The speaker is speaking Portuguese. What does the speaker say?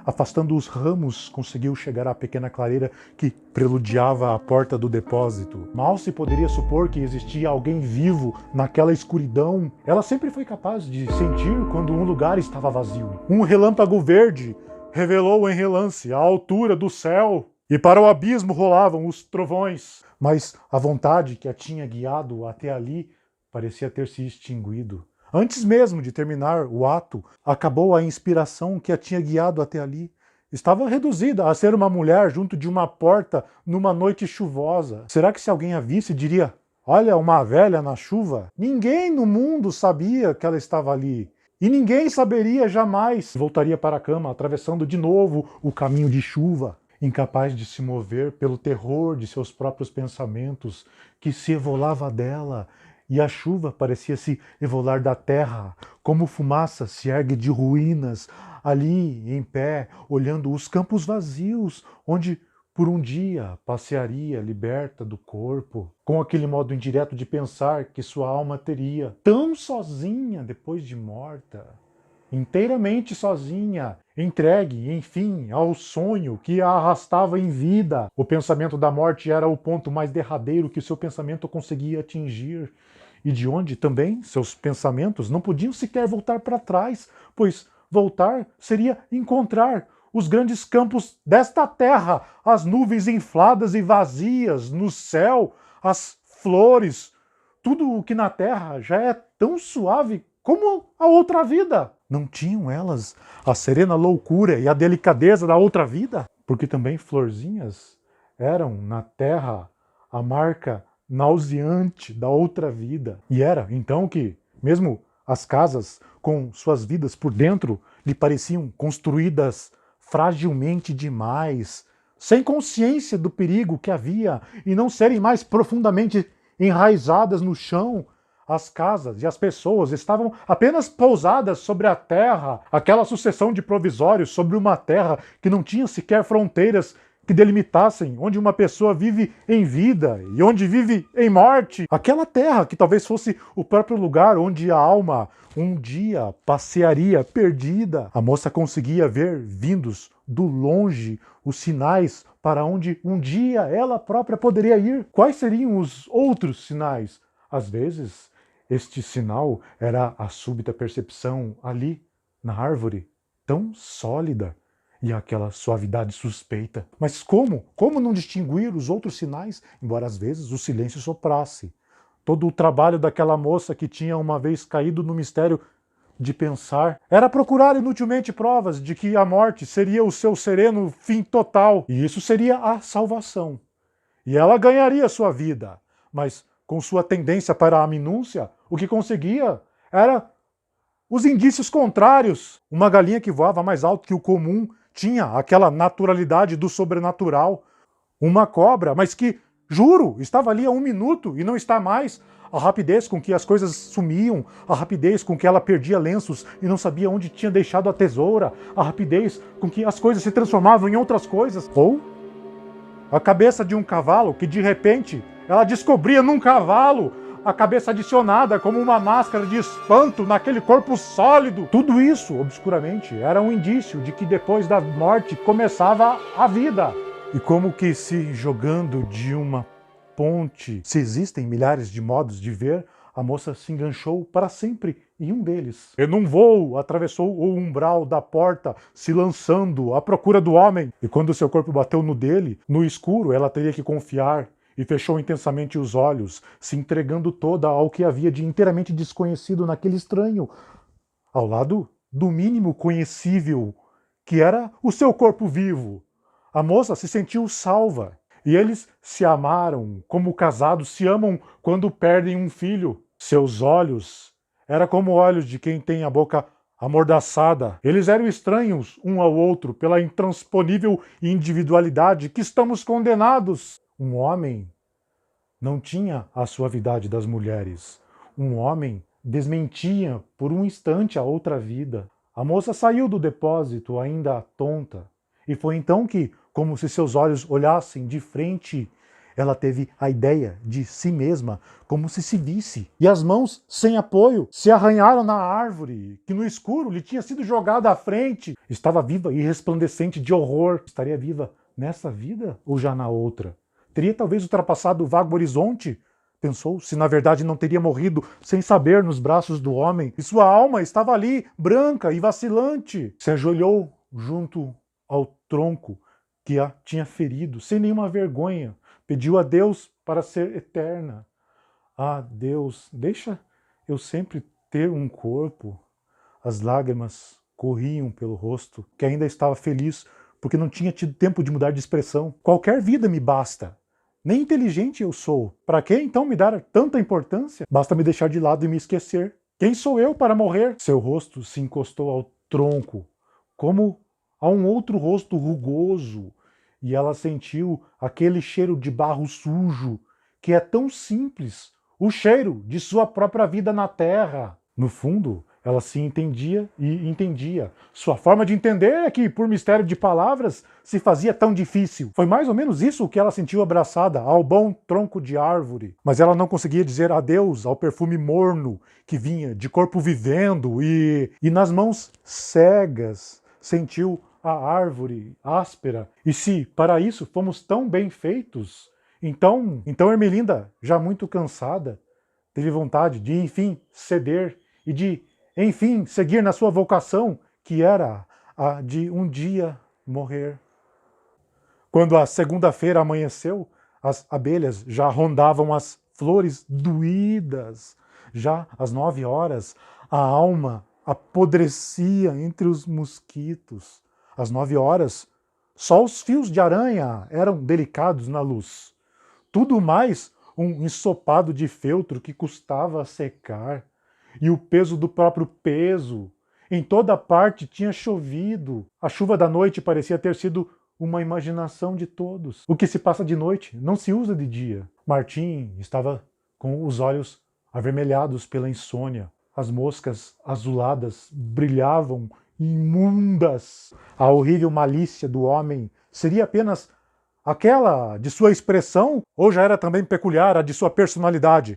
afastando os ramos, conseguiu chegar à pequena clareira que preludiava a porta do depósito. Mal se poderia supor que existia alguém vivo naquela escuridão. Ela sempre foi capaz de sentir quando um lugar estava vazio. Um relâmpago verde revelou em relance a altura do céu, e para o abismo rolavam os trovões. Mas a vontade que a tinha guiado até ali parecia ter se extinguido. Antes mesmo de terminar o ato, acabou a inspiração que a tinha guiado até ali. Estava reduzida a ser uma mulher junto de uma porta numa noite chuvosa. Será que se alguém a visse diria: olha, uma velha na chuva? Ninguém no mundo sabia que ela estava ali. E ninguém saberia jamais. Voltaria para a cama, atravessando de novo o caminho de chuva, incapaz de se mover pelo terror de seus próprios pensamentos, que se evolava dela, e a chuva parecia se evolar da terra, como fumaça se ergue de ruínas, ali em pé, olhando os campos vazios, onde por um dia passearia liberta do corpo, com aquele modo indireto de pensar que sua alma teria, tão sozinha depois de morta, inteiramente sozinha, entregue, enfim, ao sonho que a arrastava em vida. O pensamento da morte era o ponto mais derradeiro que seu pensamento conseguia atingir, e de onde também seus pensamentos não podiam sequer voltar para trás, pois voltar seria encontrar os grandes campos desta terra, as nuvens infladas e vazias no céu, as flores, tudo o que na terra já é tão suave como a outra vida. Não tinham elas a serena loucura e a delicadeza da outra vida? Porque também florzinhas eram na terra a marca nauseante da outra vida. E era então que, mesmo as casas com suas vidas por dentro, lhe pareciam construídas fragilmente demais, sem consciência do perigo que havia e não serem mais profundamente enraizadas no chão. As casas e as pessoas estavam apenas pousadas sobre a terra, aquela sucessão de provisórios sobre uma terra que não tinha sequer fronteiras que delimitassem onde uma pessoa vive em vida e onde vive em morte. Aquela terra que talvez fosse o próprio lugar onde a alma um dia passearia perdida. A moça conseguia ver vindos do longe os sinais para onde um dia ela própria poderia ir. Quais seriam os outros sinais? Às vezes, este sinal era a súbita percepção ali, na árvore, tão sólida, e aquela suavidade suspeita. Mas como? Como não distinguir os outros sinais, embora às vezes o silêncio soprasse? Todo o trabalho daquela moça que tinha uma vez caído no mistério de pensar era procurar inutilmente provas de que a morte seria o seu sereno fim total, e isso seria a salvação. E ela ganharia sua vida, mas com sua tendência para a minúcia, o que conseguia era os indícios contrários. Uma galinha que voava mais alto que o comum tinha aquela naturalidade do sobrenatural. Uma cobra, mas que, juro, estava ali há um minuto e não está mais. A rapidez com que as coisas sumiam, a rapidez com que ela perdia lenços e não sabia onde tinha deixado a tesoura, a rapidez com que as coisas se transformavam em outras coisas. Ou a cabeça de um cavalo que, de repente, ela descobria num cavalo a cabeça adicionada como uma máscara de espanto naquele corpo sólido. Tudo isso, obscuramente, era um indício de que depois da morte começava a vida. E como que se jogando de uma ponte, se existem milhares de modos de ver, a moça se enganchou para sempre em um deles. E num voo atravessou o umbral da porta, se lançando à procura do homem. E quando seu corpo bateu no dele, no escuro, ela teria que confiar. E fechou intensamente os olhos, se entregando toda ao que havia de inteiramente desconhecido naquele estranho, ao lado do mínimo conhecível, que era o seu corpo vivo. A moça se sentiu salva, e eles se amaram como casados se amam quando perdem um filho. Seus olhos eram como olhos de quem tem a boca amordaçada. Eles eram estranhos um ao outro pela intransponível individualidade que estamos condenados. Um homem não tinha a suavidade das mulheres. Um homem desmentia por um instante a outra vida. A moça saiu do depósito ainda tonta, e foi então que, como se seus olhos olhassem de frente, Ela teve a ideia de si mesma como se visse. E as mãos, sem apoio, se arranharam na árvore, que no escuro lhe tinha sido jogada à frente. Estava viva e resplandecente de horror. Estaria viva nessa vida ou já na outra? Teria talvez ultrapassado o vago horizonte? Pensou se na verdade não teria morrido sem saber nos braços do homem. E sua alma estava ali, branca e vacilante. Se ajoelhou junto ao tronco que a tinha ferido, sem nenhuma vergonha. Pediu a Deus para ser eterna. Ah, Deus, deixa eu sempre ter um corpo. As lágrimas corriam pelo rosto, que ainda estava feliz, porque não tinha tido tempo de mudar de expressão. Qualquer vida me basta. Nem inteligente eu sou. Para que então me dar tanta importância? Basta me deixar de lado e me esquecer. Quem sou eu para morrer? Seu rosto se encostou ao tronco, como a um outro rosto rugoso, e ela sentiu aquele cheiro de barro sujo, que é tão simples, o cheiro de sua própria vida na terra. No fundo, ela se entendia e entendia. Sua forma de entender é que, por mistério de palavras, se fazia tão difícil. Foi mais ou menos isso que ela sentiu abraçada ao bom tronco de árvore. Mas ela não conseguia dizer adeus ao perfume morno que vinha de corpo vivendo e nas mãos cegas sentiu a árvore áspera. E se para isso fomos tão bem feitos, então Ermelinda, já muito cansada, teve vontade de enfim ceder e de enfim seguir na sua vocação, que era a de um dia morrer. Quando a segunda-feira amanheceu, as abelhas já rondavam as flores doídas. Já às 9 horas, a alma apodrecia entre os mosquitos. Às 9 horas, só os fios de aranha eram delicados na luz. Tudo mais um ensopado de feltro que custava a secar. E o peso do próprio peso. Em toda parte tinha chovido. A chuva da noite parecia ter sido uma imaginação de todos. O que se passa de noite não se usa de dia. Martim estava com os olhos avermelhados pela insônia. As moscas azuladas brilhavam imundas. A horrível malícia do homem seria apenas aquela de sua expressão ou já era também peculiar a de sua personalidade?